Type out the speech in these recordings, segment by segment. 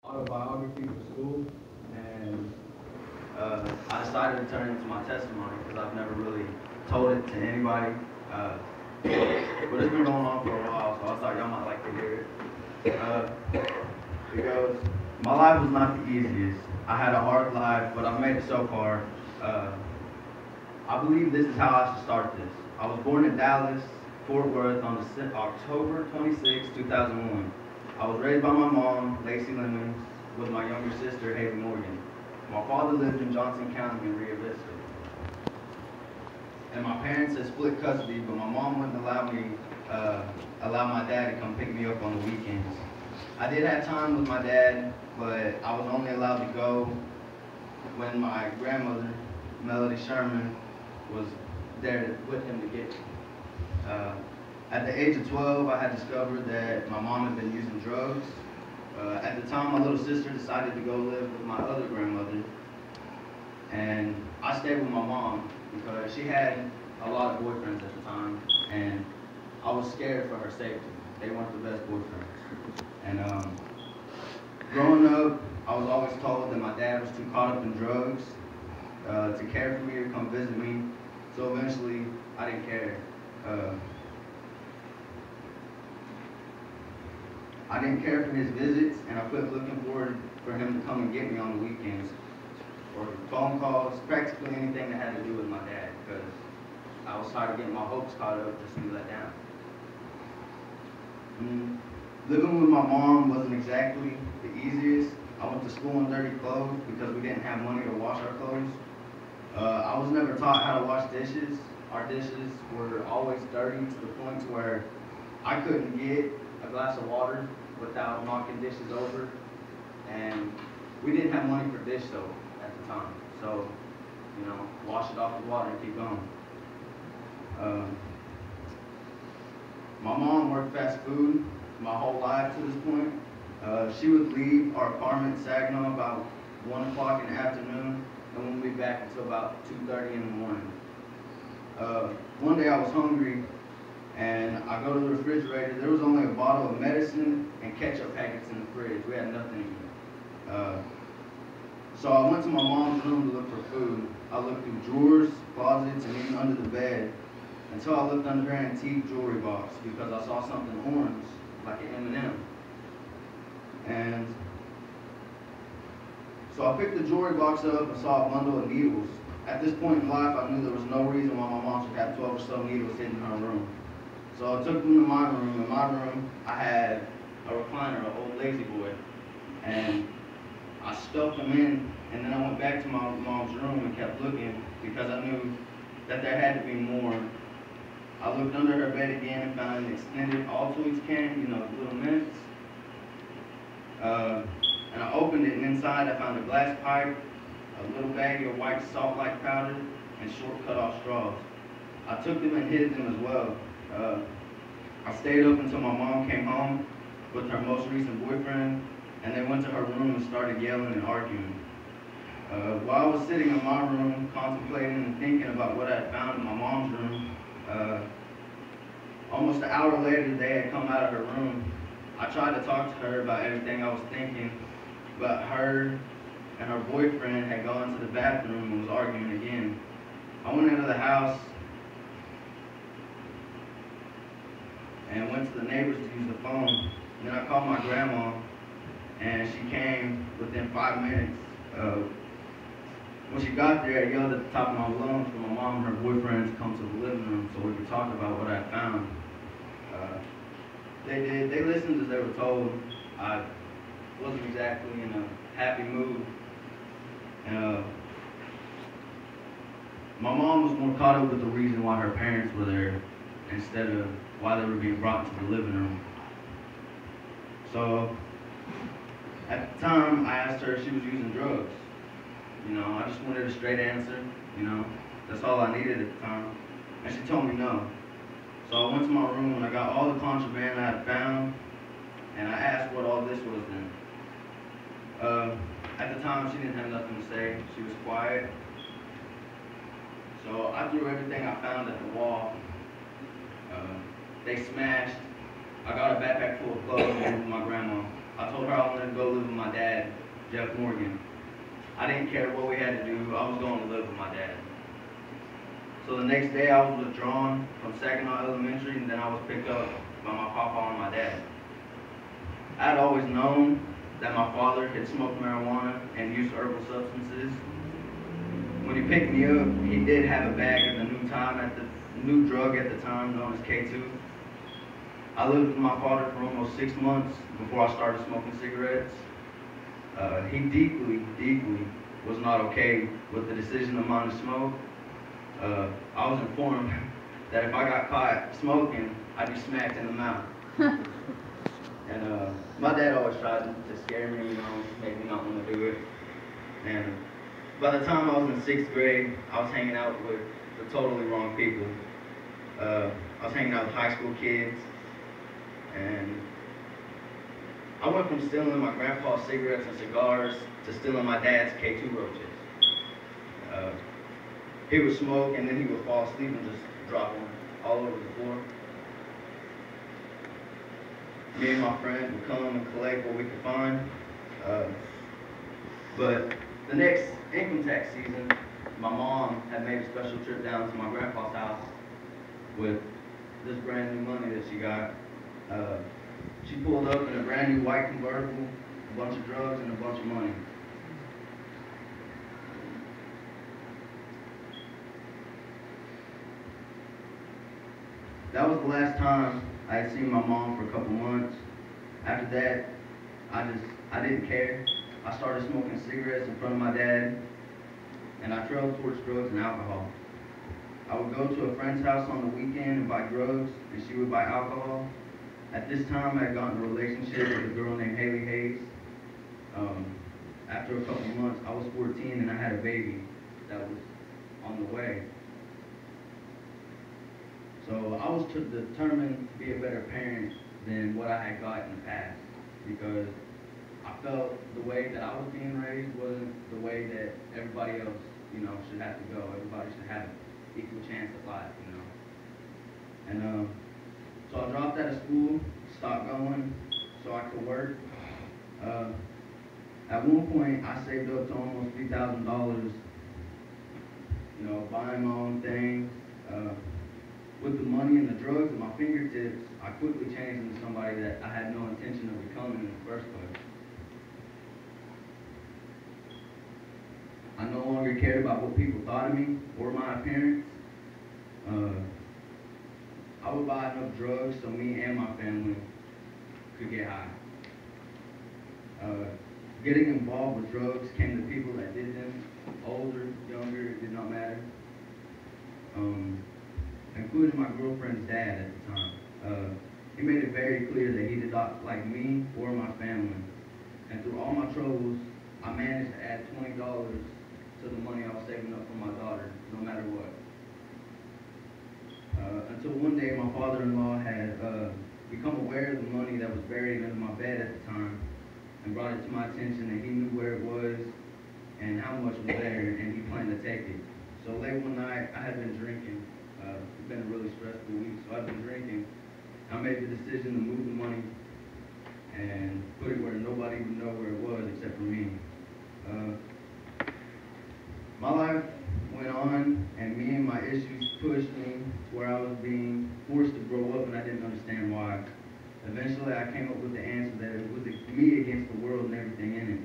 autobiography for school, and I decided to turn it into my testimony because I've never really told it to anybody. Uh, but it's been going on for a while, so I thought y'all might like to hear it. It goes, my life was not the easiest. I had a hard life, but I've made it so far. Uh, I believe this is how I should start this. I was born in Dallas, Fort Worth on October 26, 2001. I was raised by my mom, Lacey Lemons, with my younger sister, Haley Morgan. My father lived in Johnson County in Rio Vista. And my parents had split custody, but my mom wouldn't allow my dad to come pick me up on the weekends. I did have time with my dad, but I was only allowed to go when my grandmother, Melody Sherman, was there with him to get me. At the age of 12, I had discovered that my mom had been using drugs. At the time, my little sister decided to go live with my other grandmother, and I stayed with my mom because she had a lot of boyfriends at the time, and I was scared for her safety. They weren't the best boyfriends. And growing up, I was always told that my dad was too caught up in drugs to care for me or come visit me, so eventually I didn't care. I didn't care for his visits, and I quit looking forward for him to come and get me on the weekends, or phone calls, practically anything that had to do with my dad, because I was tired of getting my hopes caught up just to be let down. Living with my mom wasn't exactly the easiest. I went to school in dirty clothes because we didn't have money to wash our clothes. I was never taught how to wash dishes. Our dishes were always dirty to the point where I couldn't get a glass of water without knocking dishes over, and we didn't have money for dish soap at the time, so wash it off with water and keep going. My mom worked fast food my whole life to this point. She would leave our apartment in Saginaw about 1 o'clock in the afternoon, and wouldn't be back until about 2:30 in the morning. One day I was hungry, and I go to the refrigerator. There was only a bottle of medicine and ketchup packets in the fridge. We had nothing to eat. So I went to my mom's room to look for food. I looked through drawers, closets, and even under the bed until I looked under her antique jewelry box because I saw something orange, like an M&M. And so I picked the jewelry box up and saw a bundle of needles. At this point in life, I knew there was no reason why my mom should have 12 or so needles hidden in her room. So I took them to my room. In my room, I had a recliner, an old Lazy Boy, and I stuffed them in, and then I went back to my mom's room and kept looking because I knew that there had to be more. I looked under her bed again and found an extended Altoids can, the little mints. And I opened it, and inside I found a glass pipe, a little baggie of white salt-like powder, and short cut-off straws. I took them and hid them as well. I stayed up until my mom came home with her most recent boyfriend, and they went to her room and started yelling and arguing. While I was sitting in my room contemplating and thinking about what I had found in my mom's room, almost an hour later they had come out of her room. I tried to talk to her about everything I was thinking, but her and her boyfriend had gone to the bathroom and was arguing again. I went into the house and went to the neighbors to use the phone. Then I called my grandma, and she came within 5 minutes. When she got there, I yelled at the top of my lungs for my mom and her boyfriend to come to the living room so we could talk about what I found. They did. They listened as they were told. I wasn't exactly in a happy mood. My mom was more caught up with the reason why her parents were there instead of why they were being brought to the living room. So, at the time, I asked her if she was using drugs. I just wanted a straight answer, That's all I needed at the time. And she told me no. So I went to my room and I got all the contraband I had found, and I asked what all this was then. At the time, she didn't have nothing to say. She was quiet. So I threw everything I found at the wall. They smashed. I got a backpack full of clothes and with my grandma. I told her I wanted to go live with my dad, Jeff Morgan. I didn't care what we had to do. I was going to live with my dad. So the next day I was withdrawn from Saginaw Elementary, and then I was picked up by my papa and my dad. I had always known that my father had smoked marijuana and used herbal substances. When he picked me up, he did have a bag of the new drug at the time known as K2. I lived with my father for almost 6 months before I started smoking cigarettes. He deeply was not okay with the decision of mine to smoke. I was informed that if I got caught smoking, I'd be smacked in the mouth. And my dad always tried to scare me, make me not want to do it. And by the time I was in 6th grade, I was hanging out with the totally wrong people. I was hanging out with high school kids, and I went from stealing my grandpa's cigarettes and cigars to stealing my dad's K2 roaches. He would smoke, and then he would fall asleep and just drop them all over the floor. Me and my friends would come and collect what we could find. But the next income tax season, my mom had made a special trip down to my grandpa's house with this brand new money that she got. She pulled up in a brand new white convertible, a bunch of drugs, and a bunch of money. That was the last time I had seen my mom for a couple months. After that, I didn't care. I started smoking cigarettes in front of my dad, and I trailed towards drugs and alcohol. I would go to a friend's house on the weekend and buy drugs, and she would buy alcohol. At this time, I had gotten a relationship with a girl named Haley Hayes. After a couple months, I was 14 and I had a baby that was on the way. So I was determined to be a better parent than what I had got in the past, because I felt the way that I was being raised wasn't the way that everybody else, should have to go. Everybody should have an equal chance at life, And so I dropped out of school, stopped going so I could work. At one point, I saved up to almost $3,000, buying my own things. With the money and the drugs at my fingertips, I quickly changed into somebody that I had no intention of becoming in the first place. I no longer cared about what people thought of me or my appearance. I would buy enough drugs so me and my family could get high. Getting involved with drugs came to people that did them, older, younger, it did not matter. Including my girlfriend's dad at the time. He made it very clear that he did not like me or my family. And through all my troubles, I managed to add $20 to the money I was saving up for my daughter, no matter what. Until one day my father-in-law had become aware of the money that was buried under my bed at the time, and brought it to my attention that he knew where it was and how much was there, and he planned to take it. So late one night, I had been drinking. It's been a really stressful week, so I've been drinking. I made the decision to move the money and put it where nobody would know where it was except for me. My life went on, and me and my issues pushed me to where I was being forced to grow up, and I didn't understand why. Eventually, I came up with the answer that it was me against the world and everything in it.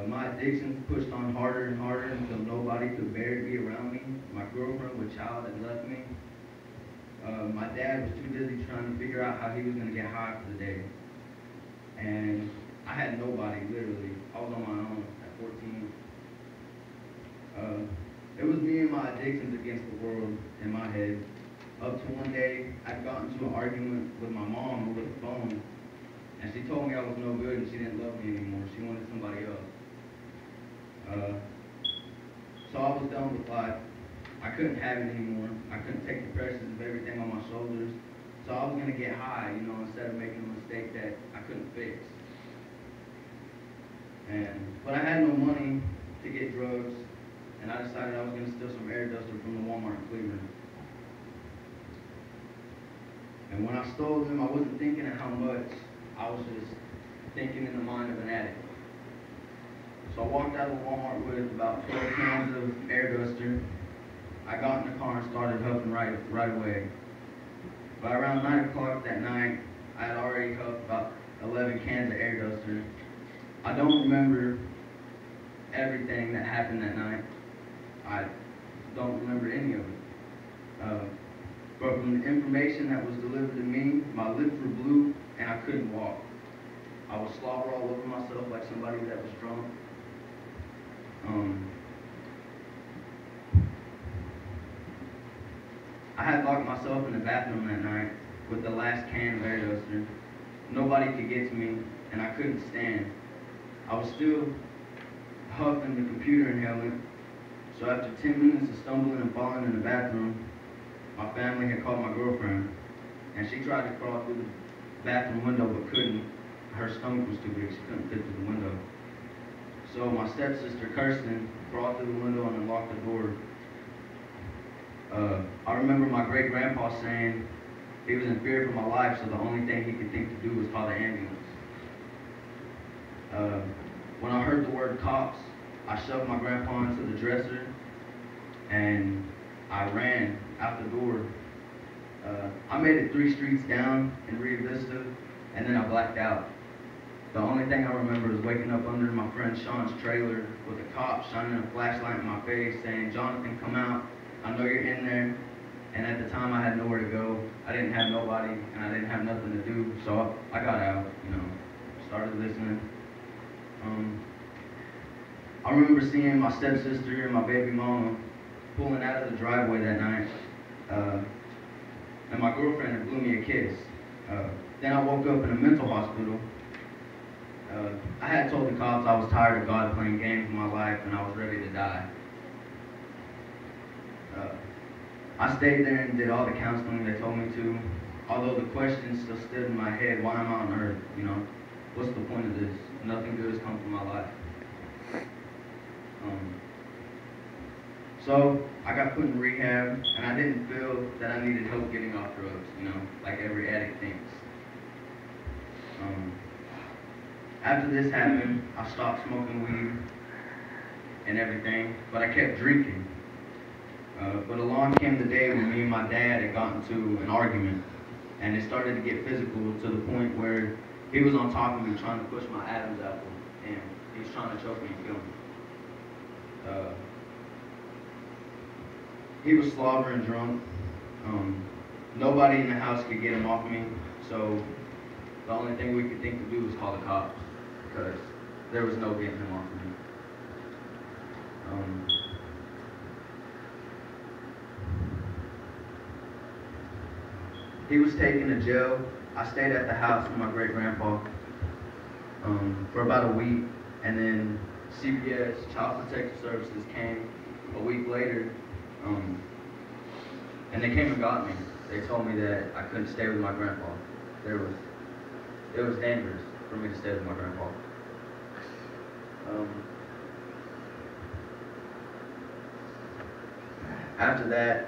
My addictions pushed on harder and harder until nobody could bear to be around me. My girlfriend with child had left me. My dad was too busy trying to figure out how he was going to get high for the day. And I had nobody, literally. I was on my own at 14. It was me and my addictions against the world in my head. Up to one day, I'd gotten into an argument with my mom over the phone, and she told me I was no good and she didn't love me anymore. She wanted somebody else. So I was done with life. I couldn't have it anymore. I couldn't take the pressures of everything on my shoulders. So I was going to get high, instead of making a mistake that I couldn't fix. But I had no money to get drugs, and I decided I was going to steal some air duster from the Walmart in Cleveland. And when I stole them, I wasn't thinking of how much. I was just thinking in the mind of an addict. So I walked out of Walmart with about 12 cans of air duster. I got in the car and started huffing right away. By around 9 o'clock that night, I had already huffed about 11 cans of air duster. I don't remember everything that happened that night. I don't remember any of it. But from the information that was delivered to me, my lips were blue and I couldn't walk. I was slobber all over myself like somebody that was drunk. I had locked myself in the bathroom that night with the last can of air duster. Nobody could get to me, and I couldn't stand. I was still huffing the computer inhalant, so after 10 minutes of stumbling and falling in the bathroom, my family had called my girlfriend, and she tried to crawl through the bathroom window but couldn't. Her stomach was too big, she couldn't fit through the window. So my stepsister, Kirsten, crawled through the window and unlocked the door. I remember my great-grandpa saying he was in fear for my life, so the only thing he could think to do was call the ambulance. When I heard the word cops, I shoved my grandpa into the dresser, and I ran out the door. I made it 3 streets down in Rio Vista, and then I blacked out. The only thing I remember is waking up under my friend Sean's trailer with a cop shining a flashlight in my face saying, "Jonathan, come out. I know you're in there." And at the time, I had nowhere to go. I didn't have nobody, and I didn't have nothing to do. So I got out, started listening. I remember seeing my stepsister and my baby mama pulling out of the driveway that night. And my girlfriend had blew me a kiss. Then I woke up in a mental hospital. I had told the cops I was tired of God playing games with my life and I was ready to die. I stayed there and did all the counseling they told me to, although the question still stood in my head, why am I on earth? What's the point of this? Nothing good has come from my life. So I got put in rehab, and I didn't feel that I needed help getting off drugs, like every addict thinks. After this happened, I stopped smoking weed and everything, but I kept drinking. But along came the day when me and my dad had gotten into an argument, and it started to get physical to the point where he was on top of me trying to push my Adam's apple, and he was trying to choke me and kill me. He was slobbering drunk. Nobody in the house could get him off me, so the only thing we could think to do was call the cops, because there was no getting him off of me. He was taken to jail. I stayed at the house with my great-grandpa for about a week, and then CPS, Child Protective Services, came a week later, and they came and got me. They told me that I couldn't stay with my grandpa. It was dangerous for me to stay with my grandpa. After that,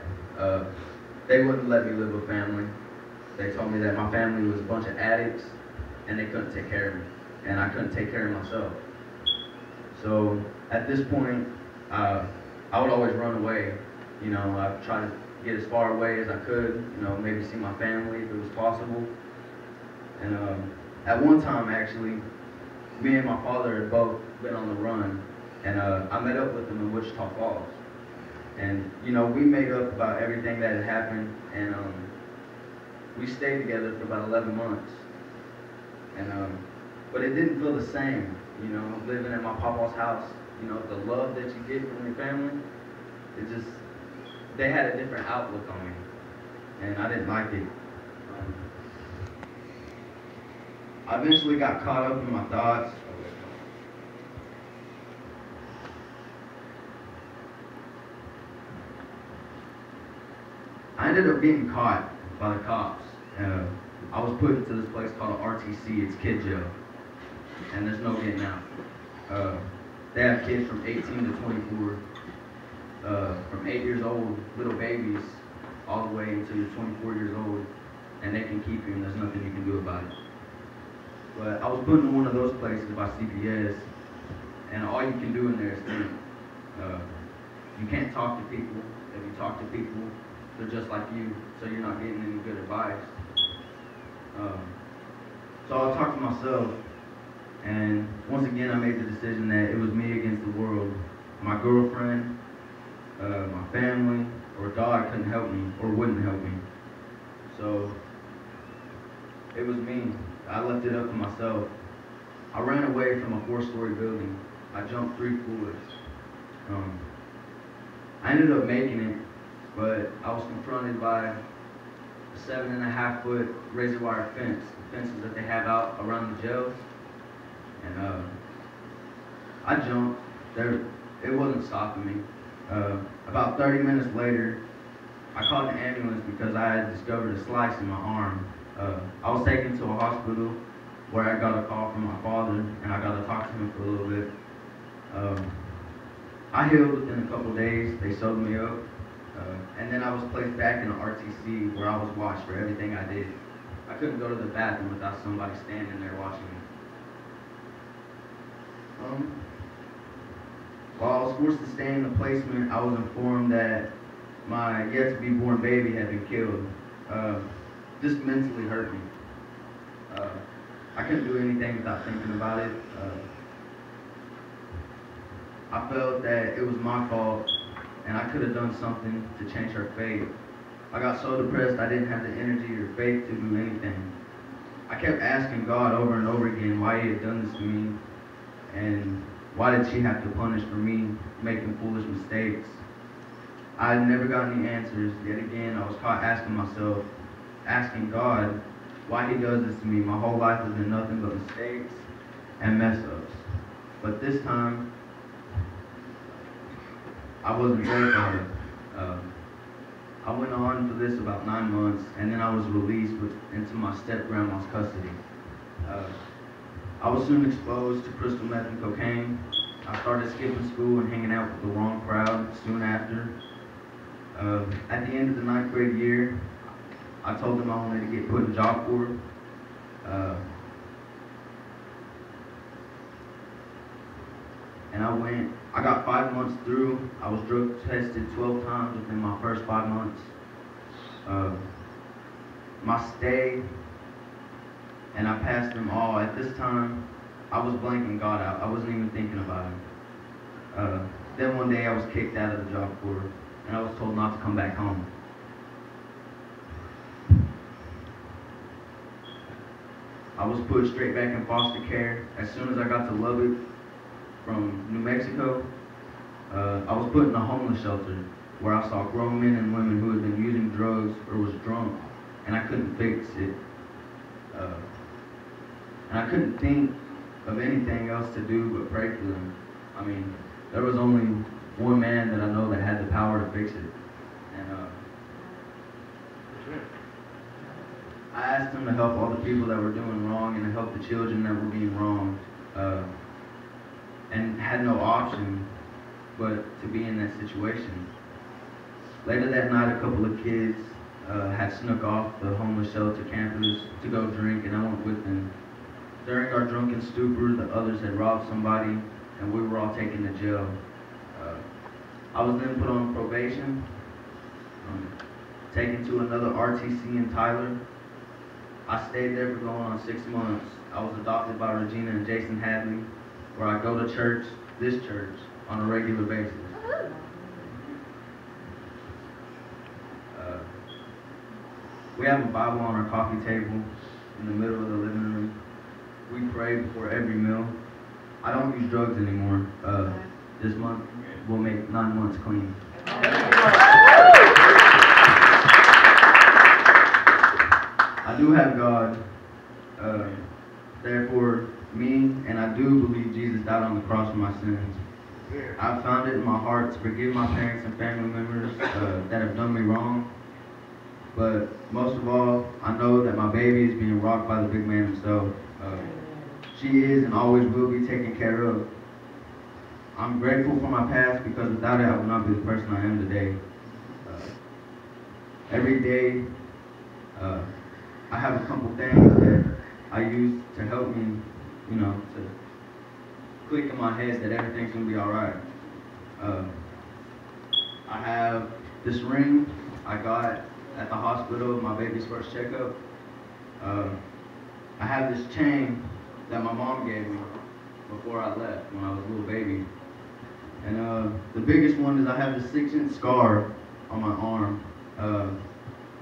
they wouldn't let me live with family. They told me that my family was a bunch of addicts and they couldn't take care of me, and I couldn't take care of myself. So at this point, I would always run away. I'd try to get as far away as I could, maybe see my family if it was possible. And at one time, actually, me and my father had both been on the run, and I met up with them in Wichita Falls. And, we made up about everything that had happened, and we stayed together for about 11 months. And, but it didn't feel the same, living in my papa's house. The love that you get from your family, they had a different outlook on me, and I didn't like it. I eventually got caught up in my thoughts. I ended up being caught by the cops. I was put into this place called RTC, it's kid jail, and there's no getting out. They have kids from 18 to 24, from 8 years old, little babies, all the way until you're 24 years old, and they can keep you, and there's nothing you can do about it. But I was put in one of those places by CPS, and all you can do in there is think. You can't talk to people. If you talk to people, they're just like you, so you're not getting any good advice. So I talked to myself, and once again I made the decision that it was me against the world. My girlfriend, my family, or God couldn't help me, or wouldn't help me. So it was me. I left it up to myself. I ran away from a 4-story building. I jumped 3 floors. I ended up making it, but I was confronted by a 7.5-foot razor wire fence, the fences that they have out around the jails. And I jumped. It wasn't stopping me. About 30 minutes later, I called an ambulance because I had discovered a slice in my arm. I was taken to a hospital where I got a call from my father, and I got to talk to him for a little bit. I healed within a couple days. They sewed me up, and then I was placed back in an RTC where I was watched for everything I did. I couldn't go to the bathroom without somebody standing there watching me. While I was forced to stay in the placement, I was informed that my yet-to-be-born baby had been killed. This mentally hurt me. I couldn't do anything without thinking about it. I felt that it was my fault, and I could have done something to change her fate. I got so depressed I didn't have the energy or faith to do anything. I kept asking God over and over again why He had done this to me, and why did she have to punish for me making foolish mistakes. I had never got any answers. Yet again, I was caught asking myself, asking God why He does this to me. My whole life has been nothing but mistakes and mess-ups. But this time, I wasn't there for her. I went on for this about 9 months, and then I was released into my step-grandma's custody. I was soon exposed to crystal meth and cocaine. I started skipping school and hanging out with the wrong crowd soon after. At the end of the 9th grade year, I told them I wanted to get put in Job Corps. And I went. I got 5 months through. I was drug tested 12 times within my first 5 months. My stay, and I passed them all. At this time, I was blanking God out. I wasn't even thinking about Him. Then one day I was kicked out of the Job Corps, and I was told not to come back home. I was put straight back in foster care. As soon as I got to Lubbock from New Mexico, I was put in a homeless shelter where I saw grown men and women who had been using drugs or was drunk, and I couldn't fix it. And I couldn't think of anything else to do but pray for them. I mean, there was only one man that I know that had the power to fix it. And I asked him to help all the people that were doing wrong and to help the children that were being wronged. And had no option but to be in that situation. Later that night, a couple of kids had snuck off the homeless shelter campus to go drink, and I went with them. During our drunken stupor, the others had robbed somebody, and we were all taken to jail. I was then put on probation, taken to another RTC in Tyler. I stayed there for going on 6 months. I was adopted by Regina and Jason Hadley, where I go to church, this church, on a regular basis. We have a Bible on our coffee table in the middle of the living room. We pray before every meal. I don't use drugs anymore. This month, we'll make 9 months clean. I do have God there for me, and I do believe Jesus died on the cross for my sins. I've found it in my heart to forgive my parents and family members that have done me wrong. But most of all, I know that my baby is being rocked by the big man himself. She is and always will be taken care of. I'm grateful for my past because without it, I would not be the person I am today. Every day, I have a couple things that I use to help me, to click in my head that everything's gonna be all right. I have this ring I got at the hospital, my baby's first checkup. I have this chain that my mom gave me before I left when I was a little baby. And the biggest one is I have this 6-inch scar on my arm.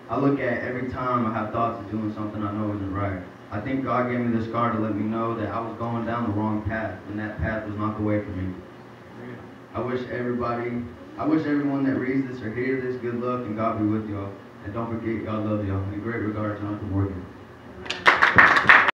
I look at every time I have thoughts of doing something I know isn't right. I think God gave me this scar to let me know that I was going down the wrong path, and that path was not the way for me. I wish everyone that reads this or hears this good luck, and God be with y'all. And don't forget, God loves y'all. In great regard, Jonathan Morgan.